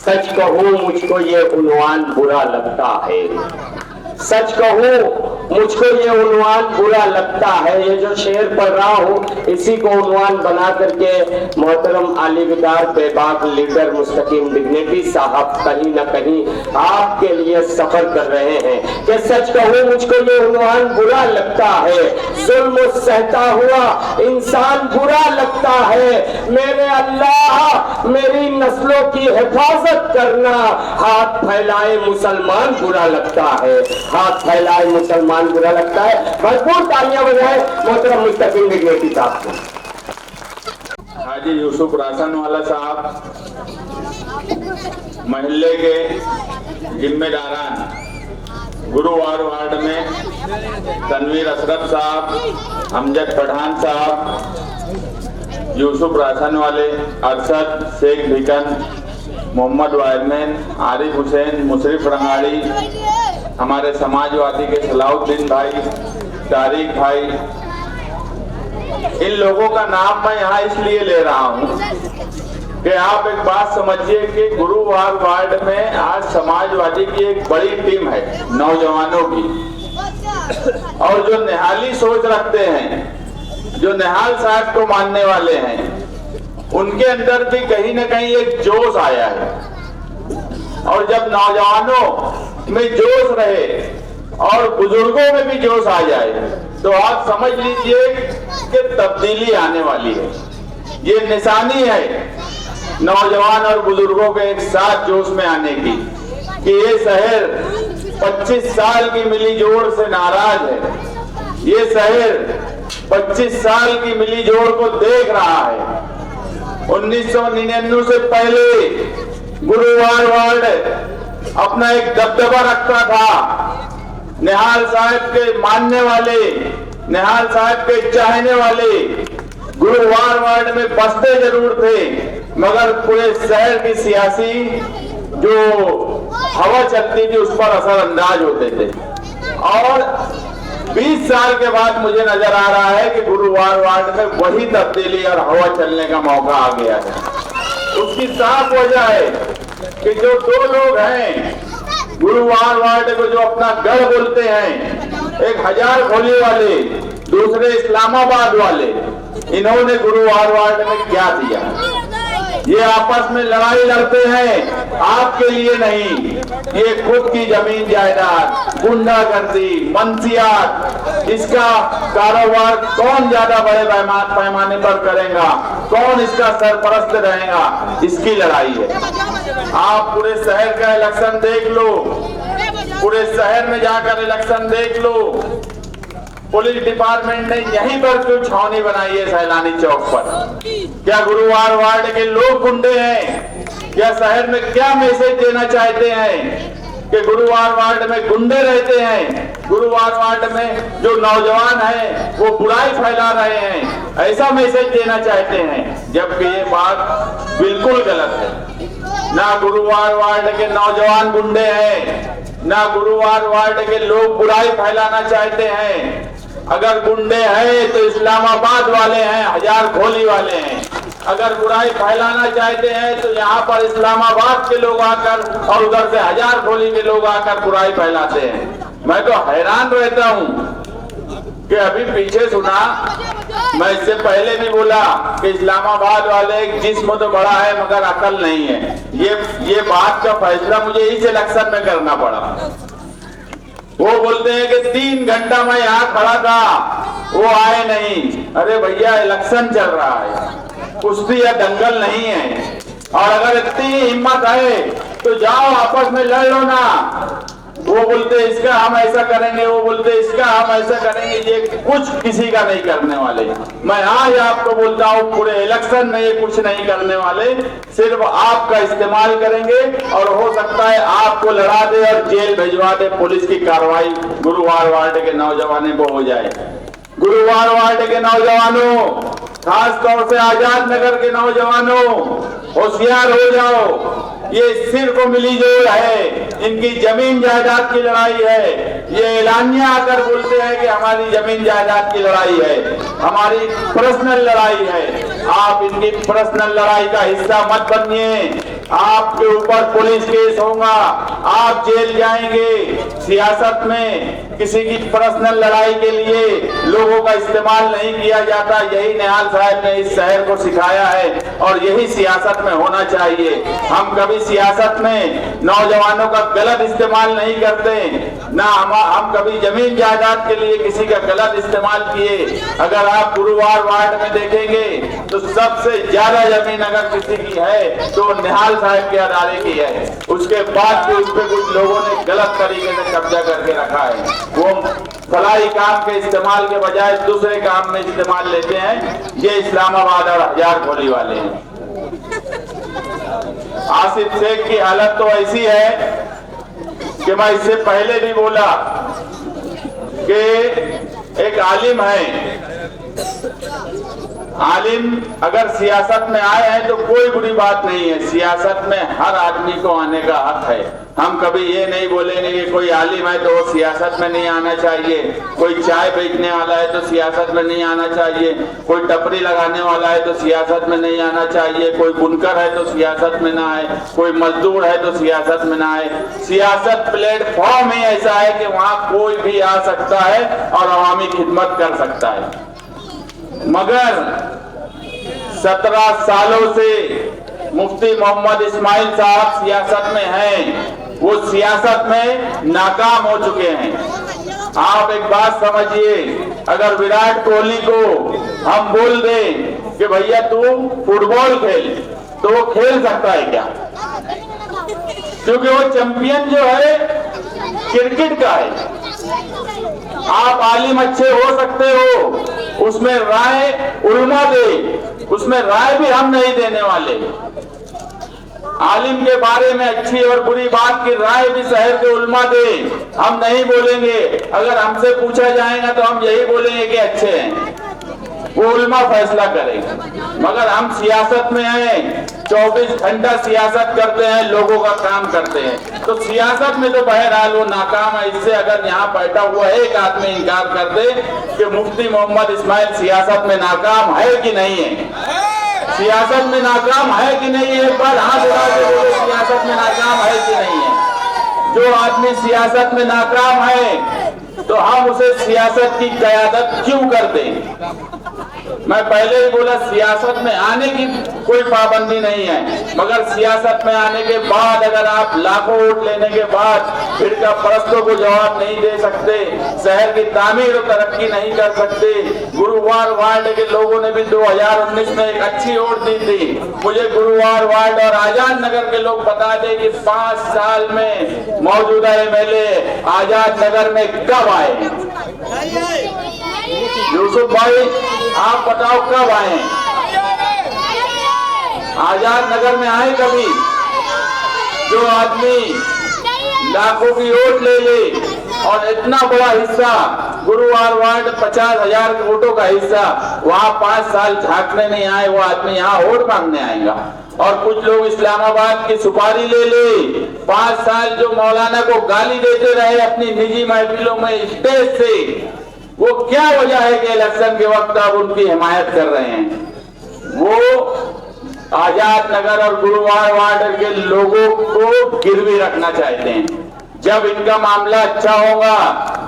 सच कहूं मुझको ये उन्वान बुरा लगता है, सच कहूं मुझको ये उन्वान बुरा लगता है। ये जो शेर पढ़ रहा हूं इसी को उन्वान बना करके मोहतरम आलिविदार बेबाक लीडर मुस्तकीम डिग्निटी साहब कहीं न कहीं आपके लिए सफर कर रहे हैं कि सच कहूं मुझको ये उन्वान बुरा लगता है। जुल्म सहता हुआ इंसान बुरा लगता है। मेरे अल्लाह मेरी नस्लों की हिफाजत करना। हाथ फैलाए मुसलमान बुरा लगता है, हाथ फैलाए मुसलमान बुरा लगता है। भरपूर तालियां बजाए मोहतरम मुस्तकीम डिग्निटी साहब को। हाजी यूसुफ रासनवाला साहब, महल्ले के जिम्मेदारान, गुरुवार वार्ड में तनवीर असरफ साहब, अमजद पठान साहब, यूसुफ रासनवाले, अरशद शेख भिकन, मोहम्मद वायरमैन, आरिफ हुसैन, मुशरिफ रंगाड़ी, हमारे समाजवादी के सलाउद्दीन भाई, तारिक भाई, इन लोगों का नाम मैं यहाँ इसलिए ले रहा हूँ कि आप एक बात समझिए कि गुरुवार वार्ड में आज समाजवादी की एक बड़ी टीम है नौजवानों की, और जो निहाली सोच रखते हैं, जो निहाल साहब को मानने वाले हैं, उनके अंदर भी कहीं न कहीं एक जोश आया है। और जब नौजवानों में जोश रहे और बुजुर्गों में भी जोश आ जाए तो आप समझ लीजिए कि तब्दीली आने वाली है। ये निशानी है नौजवान और बुजुर्गों के एक साथ जोश में आने की कि ये शहर 25 साल की मिली जोड़ से नाराज है। ये शहर 25 साल की मिली जोड़ को देख रहा है। 1999 से पहले गुरुवार वार्ड अपना एक दबदबा रखता था। निहाल साहब के मानने वाले, निहाल साहब के चाहने वाले गुरुवार वार्ड में बसते जरूर थे, मगर पूरे शहर की सियासी जो हवा चलती थी उस पर असरअंदाज होते थे। और 20 साल के बाद मुझे नजर आ रहा है कि गुरुवार वार्ड में वही तब्दीली और हवा चलने का मौका आ गया है। उसकी साफ वजह है कि जो दो लोग हैं गुरुवार वार्ड को जो अपना गढ़ बोलते हैं, एक हजार खोली वाले, दूसरे इस्लामाबाद वाले, इन्होंने गुरुवार वार्ड में क्या दिया? ये आपस में लड़ाई लड़ते हैं आपके लिए नहीं। ये खुद की जमीन जायदाद, गुंडागर्दी, मंशियात, इसका कारोबार कौन ज्यादा बड़े पैमाने पर करेगा, कौन इसका सरपरस्त रहेगा, इसकी लड़ाई है। आप पूरे शहर का इलेक्शन देख लो, पूरे शहर में जाकर इलेक्शन देख लो। पुलिस डिपार्टमेंट ने यहीं पर क्यों छावनी बनाई है सैलानी चौक पर? क्या गुरुवार वार्ड के लोग गुंडे हैं? क्या शहर में क्या मैसेज देना चाहते हैं कि गुरुवार वार्ड में गुंडे रहते हैं, गुरुवार वार्ड में जो नौजवान हैं वो बुराई फैला रहे हैं, ऐसा मैसेज देना चाहते हैं? जबकि ये बात बिल्कुल गलत है। ना गुरुवार वार्ड के नौजवान गुंडे हैं, ना गुरुवार वार्ड के लोग बुराई फैलाना चाहते हैं। अगर गुंडे हैं तो इस्लामाबाद वाले हैं, हजार खोली वाले हैं। अगर बुराई फैलाना चाहते हैं तो यहाँ पर इस्लामाबाद के लोग आकर और उधर से हजार खोली के लोग आकर बुराई फैलाते हैं। मैं तो हैरान रहता हूँ कि अभी पीछे सुना, मैं इससे पहले भी बोला कि इस्लामाबाद वाले एक जिस्म तो बड़ा है मगर अकल नहीं है। ये बात का फैसला मुझे इस इलेक्शन में करना पड़ा। वो बोलते हैं कि 3 घंटा मैं यहाँ खड़ा था, वो आए नहीं। अरे भैया इलेक्शन चल रहा है, कुश्ती या दंगल नहीं है। और अगर इतनी हिम्मत है तो जाओ आपस में लड़ लो ना। वो बोलते इसका हम ऐसा करेंगे, वो बोलते इसका हम ऐसा करेंगे। ये कुछ किसी का नहीं करने वाले। मैं आज आपको बोलता हूँ पूरे इलेक्शन में ये कुछ नहीं करने वाले, सिर्फ आपका इस्तेमाल करेंगे और हो सकता है आपको लड़ा दे और जेल भिजवा दे। पुलिस की कार्रवाई गुरुवार वार्ड के नौजवानों को हो जाए। गुरुवार वार्ड के नौजवानों, खास तौर से आजाद नगर के नौजवानों, होशियार हो जाओ। ये सिर्फ मिली जोड़ है, इनकी जमीन जायदाद की लड़ाई है। ये एलानिया आकर बोलते हैं कि हमारी जमीन जायदाद की लड़ाई है, हमारी पर्सनल लड़ाई है। आप इनकी पर्सनल लड़ाई का हिस्सा मत बनिए। आपके ऊपर पुलिस केस होगा, आप जेल जाएंगे। सियासत में किसी की पर्सनल लड़ाई के लिए लोगों का इस्तेमाल नहीं किया जाता। यही निहाल साहब ने इस शहर को सिखाया है और यही सियासत में होना चाहिए। हम कभी सियासत में नौजवानों का गलत इस्तेमाल नहीं करते, ना हम कभी जमीन जायदाद के लिए किसी का गलत इस्तेमाल किए। अगर आप गुरुवार वार्ड में देखेंगे तो सबसे ज्यादा जमीन अगर किसी की है तो निहाल साहब के अदारे की है। उसके बाद भी उस पर कुछ लोगों ने गलत तरीके से कब्जा करके रखा है। वो फलाई काम के इस्तेमाल के बजाय दूसरे काम में इस्तेमाल लेते हैं। ये इस्लामाबाद और हजार खोली वाले हैं। आसिफ शेख की हालत तो ऐसी है कि मैं इससे पहले भी बोला कि एक आलिम है, आलिम अगर सियासत में आए हैं तो कोई बुरी बात नहीं है। सियासत में हर आदमी को आने का हक है। हम कभी ये नहीं बोलेंगे कि कोई आलिम है तो वो सियासत में नहीं आना चाहिए, कोई चाय बेचने वाला है तो सियासत में नहीं आना चाहिए, कोई टपरी लगाने वाला है तो सियासत में नहीं आना चाहिए, कोई बुनकर है तो सियासत में ना आए, कोई मजदूर है तो सियासत में ना आए। सियासत प्लेटफॉर्म ही ऐसा है कि वहां कोई भी आ सकता है और अवामी खिदमत कर सकता है। मगर 17 सालों से मुफ्ती मोहम्मद इस्माइल साहब सियासत में हैं, वो सियासत में नाकाम हो चुके हैं। आप एक बात समझिए, अगर विराट कोहली को हम बोल दें कि भैया तू फुटबॉल खेल तो वो खेल सकता है क्या? क्योंकि वो चैंपियन जो है क्रिकेट का है। आप आलिम अच्छे हो सकते हो, उसमें राय उलमा दे, उसमें राय भी हम नहीं देने वाले। आलिम के बारे में अच्छी और बुरी बात की राय भी शहर के उलमा दे, हम नहीं बोलेंगे। अगर हमसे पूछा जाएगा तो हम यही बोलेंगे कि अच्छे हैं, वो उलमा फैसला करेंगे। मगर हम सियासत में हैं, 24 घंटा सियासत करते हैं, लोगों का काम करते हैं। तो सियासत में तो बहरहाल वो नाकाम है। इससे अगर यहाँ बैठा हुआ एक आदमी इनकार कर दे कि मुफ्ती मोहम्मद इस्माइल सियासत में नाकाम है कि नहीं है, सियासत में नाकाम है कि नहीं है, एक बार हाथ उठा के बोले सियासत में नाकाम है कि नहीं है। जो आदमी सियासत में नाकाम है तो हम उसे सियासत की क़यादत क्यों कर दें? मैं पहले ही बोला सियासत में आने की कोई पाबंदी नहीं है, मगर सियासत में आने के बाद अगर आप लाखों वोट लेने के बाद फिरका परस्तों को जवाब नहीं दे सकते, शहर की तामीर और तरक्की नहीं कर सकते। गुरुवार वार्ड के लोगों ने भी 2019 में एक अच्छी वोट दी थी। मुझे गुरुवार वार्ड और आजाद नगर के लोग बता दें कि 5 साल में मौजूदा एमएलए आजाद नगर में कब आए? यूसुफ भाई आप बताओ कब आए? आजाद नगर में आए कभी? जो आदमी लाखों की वोट ले ले और इतना बड़ा हिस्सा गुरुवार वार्ड 50,000 वोटों का हिस्सा वहां 5 साल झांकने नहीं आए, वो आदमी यहाँ वोट मांगने आएगा। और कुछ लोग इस्लामाबाद की सुपारी ले ले, 5 साल जो मौलाना को गाली देते रहे अपनी निजी महफिलों में स्टेज से, वो क्या वजह है कि इलेक्शन के वक्त अब उनकी हिमायत कर रहे हैं? वो आजाद नगर और गुरुवार वार्ड के लोगों को गिरवी रखना चाहते हैं। जब इनका मामला अच्छा होगा,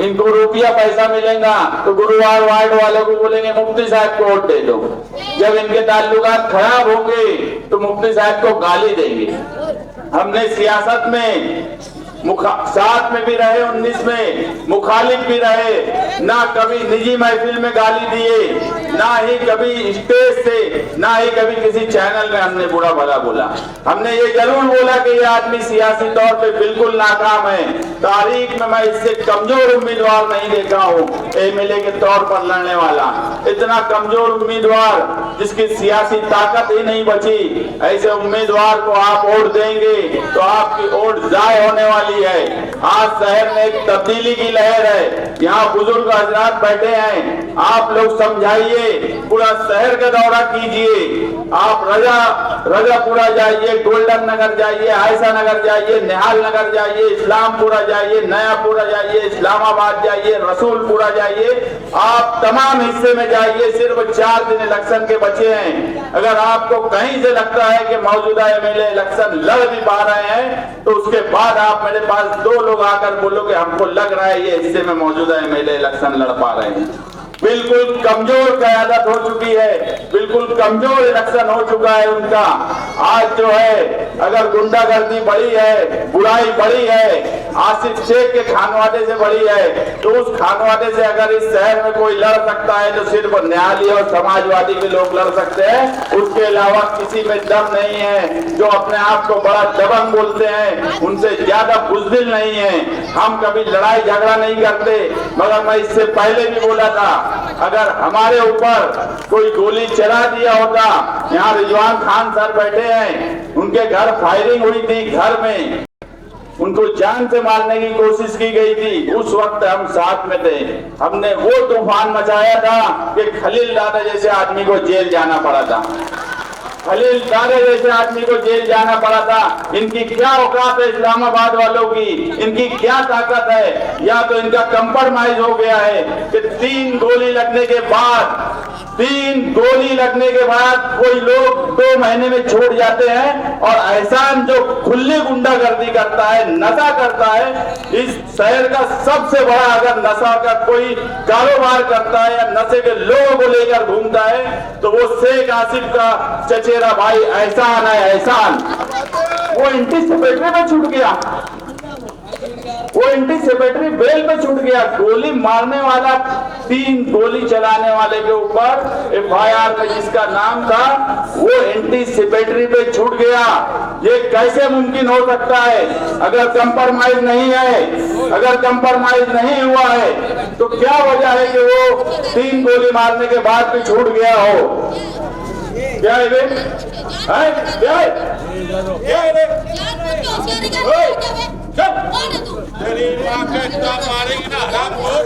इनको रुपया पैसा मिलेगा तो गुरुवार वार्ड वालों को बोलेंगे मुफ्ती साहब को वोट दे दो। जब इनके ताल्लुकात खराब होंगे तो मुफ्ती साहब को गाली देंगे। हमने सियासत में साथ में भी रहे, 19 में मुखालिफ भी रहे, ना कभी निजी महफिल में गाली दिए, ना ही कभी स्टेज से, ना ही कभी किसी चैनल में हमने बुरा भला बोला। हमने ये जरूर बोला कि ये आदमी सियासी तौर पे बिल्कुल नाकाम है। तारीख में मैं इससे कमजोर उम्मीदवार नहीं देखा हूँ एमएलए के तौर पर लड़ने वाला। इतना कमजोर उम्मीदवार जिसकी सियासी ताकत ही नहीं बची, ऐसे उम्मीदवार को आप वोट देंगे तो आपकी वोट जाय होने वाली है। आज शहर में एक तब्दीली की लहर है, यहाँ बुजुर्ग हजरात बैठे हैं, आप लोग समझाइए, पूरा शहर का दौरा कीजिए। आप रजापुरा जाइए, गोल्डन नगर जाइए, आयशा नगर जाइए, निहाल नगर जाइए, इस्लामपुरा जाइए, नयापुरा जाइए, इस्लामाबाद जाइए, रसूलपुरा जाइए, आप तमाम हिस्से में जाइए। सिर्फ 4 दिन इलेक्शन के बचे हैं। अगर आपको कहीं से लगता है कि मौजूदा एमएलए इलेक्शन लड़ भी पा रहे हैं, तो उसके बाद आप मेरे पास 2 लोग आकर बोलो कि हमको लग रहा है ये हिस्से में मौजूदा एमएलए इलेक्शन लड़ पा रहे हैं। बिल्कुल कमजोर क़यादत हो चुकी है, बिल्कुल कमजोर इलेक्शन हो चुका है उनका। आज जो है अगर गुंडागर्दी बढ़ी है, बुराई बढ़ी है, आसिफ शेख के खानवादे से बढ़ी है, तो उस खानवादे से अगर इस शहर में कोई लड़ सकता है तो सिर्फ न्यायालय और समाजवादी के लोग लड़ सकते हैं। उसके अलावा किसी में दम नहीं है। जो अपने आप को बड़ा दबंग बोलते हैं, उनसे ज्यादा बुज़दिल नहीं है। हम कभी लड़ाई झगड़ा नहीं करते, मगर मैं इससे पहले भी बोला था, अगर हमारे ऊपर कोई गोली चला दिया होता, यहाँ रिजवान खान सर बैठे हैं, उनके घर फायरिंग हुई थी, घर में उनको जान से मारने की कोशिश की गई थी, उस वक्त हम साथ में थे। हमने वो तूफान मचाया था कि खलील दादा जैसे आदमी को जेल जाना पड़ा था। खलील दादा जैसे आदमी को जेल जाना पड़ा था। इनकी क्या औकात है इस्लामाबाद वालों की, इनकी क्या ताकत है? या तो इनका कंप्रोमाइज हो गया है कि 3 गोली लगने के बाद कोई लोग 2 महीने में छोड़ जाते हैं, और एहसान जो खुली गुंडागर्दी करता है, नशा करता है, इस शहर का सबसे बड़ा अगर नशा का कोई कारोबार करता है या नशे के लोगों को लेकर घूमता है, तो वो शेख आसिफ का चचेरा भाई एहसान है। एहसान वो एंटी-सेक्रेटरी में छूट गया, वो एंटी-सेक्रेटरी बेल पे छूट गया। गोली मारने वाला, 3 गोली चलाने वाले के ऊपर एफआईआर में जिसका नाम था, वो एंटी-सेक्रेटरी पे छूट गया। ये कैसे मुमकिन हो सकता है? अगर कंप्रोमाइज नहीं है, अगर कंप्रोमाइज नहीं हुआ है, तो क्या वजह है कि वो 3 गोली मारने के बाद भी छूट गया हो? क्या है? क्या है? क्या है? तेरी माँ के इतना मारेगी ना हरामखोर।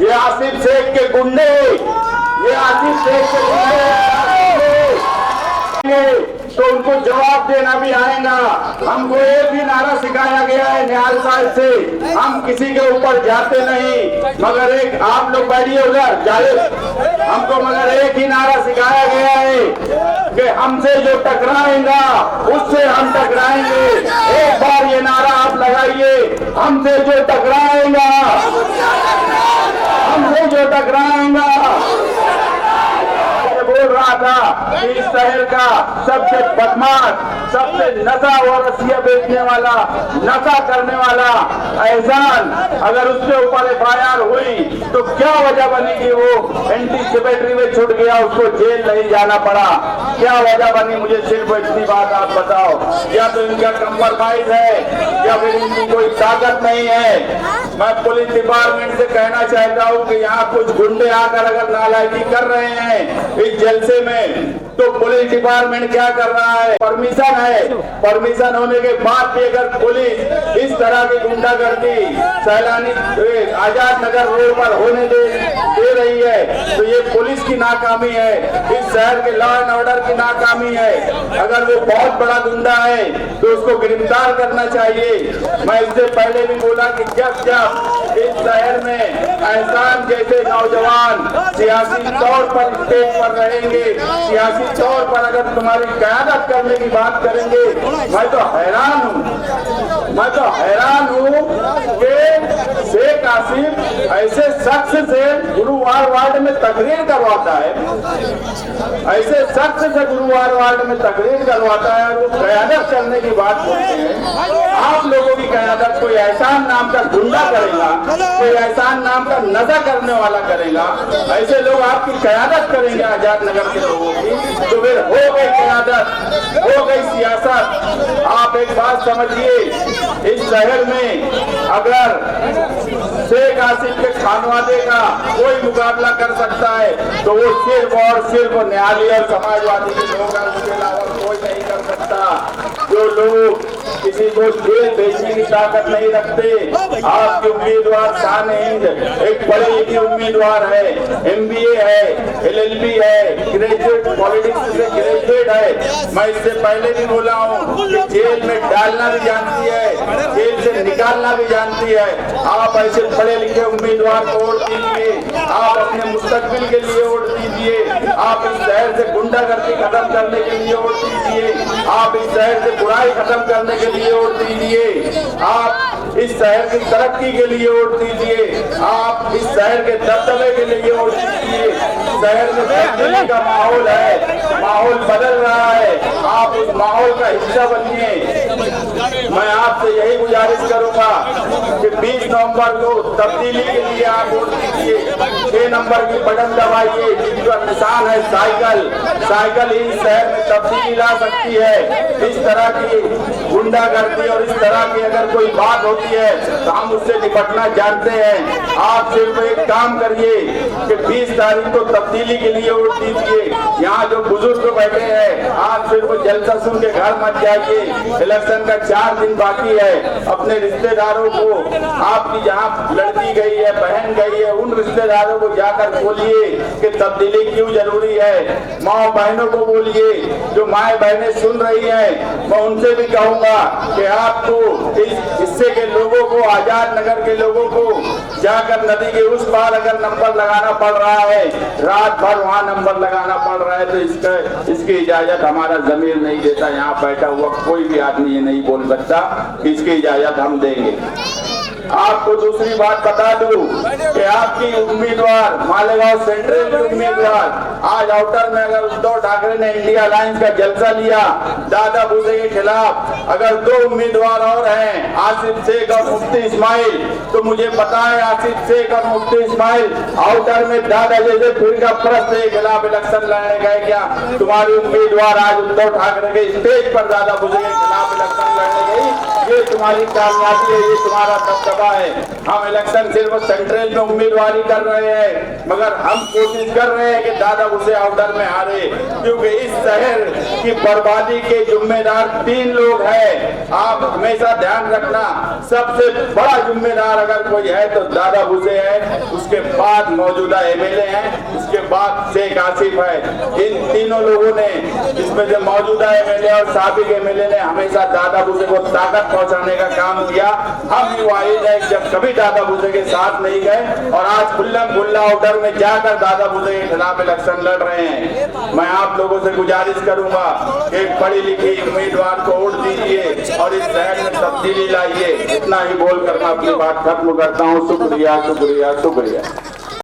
ये आसिफ शेख के गुंडे, ये आसिफ शेख के गुंडे, तो उनको जवाब देना भी आएगा। हमको एक ही नारा सिखाया गया है निहाल साहब से, हम किसी के ऊपर जाते नहीं, मगर एक आप लोग बैठिए उधर जाए, हमको मगर एक ही नारा सिखाया गया है कि हमसे जो टकराएगा उससे हम टकराएंगे। एक बार ये नारा आप लगाइए, हमसे जो टकराएगा, हमसे जो टकराएगा। बोल रहा था कि इस शहर का सबसे बदमाश, सबसे नशा और रसिया बेचने वाला, नशा करने वाला एहसान, अगर उसके ऊपर एफआईआर हुई तो क्या वजह बनी कि वो एंटी-सेक्रेटरी में छूट गया, उसको जेल नहीं जाना पड़ा? क्या वजह बनी? मुझे सिर्फ इतनी बात आप बताओ। या तो इनका कंप्रोमाइज है, या फिर इनकी कोई ताकत नहीं है। मैं पुलिस डिपार्टमेंट से कहना चाहता हूँ कि यहाँ कुछ गुंडे आकर अगर नालायकी कर रहे हैं इस जलसे में, तो पुलिस डिपार्टमेंट क्या कर रहा है? परमिशन है, परमिशन होने के बाद भी अगर पुलिस इस तरह की गुंडागर्दी सैलानी आजाद नगर रोड पर होने दे रही है, तो ये पुलिस की नाकामी है, इस शहर के लॉ एंड ऑर्डर की नाकामी है। अगर वो बहुत बड़ा गुंडा है तो उसको गिरफ्तार करना चाहिए। मैं इससे पहले भी बोला कि जब जब इस शहर में एहसान जैसे नौजवान सियासी तौर पर स्टेज पर रहेंगे, सियासी तौर पर अगर तुम्हारी क़यादत करने की बात करेंगे, मैं तो हैरान हूँ कि शेख आसिफ ऐसे शख्स से गुरुवार वार्ड में तकरीर करवाता है, ऐसे शख्स से गुरुवार वार्ड में तकरीर करवाता है, वो क़यादत करने की बात बोलते हैं। आप लोगों की क़यादत कोई एहसान नाम का गुंडा करेगा, कोई एहसान नाम का नशा करने वाला करेगा, ऐसे लोग आपकी क़यादत करेंगे आजाद नगर के लोगों की, तो फिर हो गई क़यादत, हो गई सियासत। आप एक बात समझिए, इस शहर में अगर शेख आसिफ के खानवादे का कोई मुकाबला कर सकता है तो वो सिर्फ और सिर्फ न्यायालय और समाजवादी के लोग हैं, उसके अलावा कोई नहीं कर सकता। जो लोग किसी को जेल भेजने की ताकत नहीं रखते, आपके उम्मीदवार शान हिंद एक पढ़े लिखे उम्मीदवार है, MBA है, LLB है, ग्रेजुएट पॉलिटिक्स से ग्रेजुएट है। मैं इससे पहले भी बोला हूँ कि जेल में डालना भी जानती है, जेल से निकालना भी जानती है। आप ऐसे पढ़े लिखे उम्मीदवार को वोट दीजिए, आप अपने मुस्तकबिल के लिए वोट दीजिए, आप इस शहर से गुंडागर्दी खत्म करने के लिए वोट दीजिए, आप इस शहर से बुराई खत्म करने के लिए वोट दीजिए, आप इस शहर की तरक्की के लिए वोट दीजिए, आप इस शहर के दबदबे के लिए वोट दीजिए। शहर में तब्दीली का माहौल है, माहौल बदल रहा है, आप उस माहौल का हिस्सा बनिए। मैं आपसे यही गुजारिश करूंगा कि 20 नवंबर को तब्दीली के लिए आप वोट दीजिए। 6 नंबर की बटन दबाइए, जिसका निशान है साइकिल। साइकिल ही शहर में तब्दीली ला सकती है। इस तरह की गुंडागर्दी और इस तरह की अगर कोई बात होती है तो हम उससे निपटना जानते हैं। आप सिर्फ एक काम करिए कि 20 तारीख को तब्दीली के लिए वोट दीजिए। यहाँ जो बुजुर्ग बैठे हैं, आप सिर्फ जलसा सुन के घर मत जाइए। इलेक्शन का 4 दिन बाकी है। अपने रिश्तेदारों को, आपकी जहाँ लड़की गई है, बहन गई है, उन रिश्तेदारों को जाकर बोलिए कि तब्दीली क्यों जरूरी है। माँ बहनों को बोलिए, जो माए बहनें सुन रही हैं, मैं उनसे भी कहूंगा कि आपको इस हिस्से के लोगों को, आजाद नगर के लोगों को जाकर नदी के उस पार अगर नंबर लगाना पड़ रहा है, रात भर वहाँ नंबर लगाना पड़ रहा है, तो इसकी इजाजत हमारा जमीर नहीं देता। यहाँ बैठा हुआ कोई भी आदमी ये नहीं बोल सकता कि इसकी इजाजत हम देंगे। आपको दूसरी बात बता दूं कि आपकी उम्मीदवार, मालेगांव सेंट्रल की उम्मीदवार, आज आउटर में अगर उद्धव ठाकरे ने इंडिया अलायंस का जलसा लिया दादा भूसे के खिलाफ, अगर 2 उम्मीदवार और हैं, आसिफ शेख और मुफ्ती इस्माइल, तो मुझे पता है आसिफ शेख और मुफ्ती इस्माइल आउटर में दादा जैसे फिरका परस्त के खिलाफ इलेक्शन लड़ने गए क्या? तुम्हारी उम्मीदवार आज उद्धव ठाकरे के स्टेज पर दादा भूसे के खिलाफ इलेक्शन लड़ने गई। ये तुम्हारी कामयाबी है, ये तुम्हारा दबदबा है। हम इलेक्शन सिर्फ सेंट्रल में उम्मीदवारी कर रहे हैं, मगर हम कोशिश कर रहे हैं कि दादा भूसे आउटर में हारे, क्योंकि इस शहर की बर्बादी के जिम्मेदार 3 लोग हैं। आप हमेशा ध्यान रखना, सबसे बड़ा जिम्मेदार अगर कोई है तो दादा भूसे है, उसके बाद मौजूदा MLA हैं, उसके बाद शेख आसिफ है। इन तीनों लोगों ने, इसमें से मौजूदा MLA और साबिक MLA ने हमेशा दादा भूसे को ताकत पहुंचाने का काम किया। हम भी वाहिद है जब कभी दादा भूसे के साथ नहीं गए, और आज खुल्लम खुल्ला आउटर में जाकर दादा भूसे के खिलाफ इलेक्शन लड़ रहे हैं। मैं आप लोगों से गुजारिश करूंगा कि पढ़ी लिखी उम्मीदवार को वोट दीजिए और इस शहर में तब्दीली लाइए। इतना ही बोलकर मैं अपनी बात खत्म करता हूँ। शुक्रिया, शुक्रिया, शुक्रिया।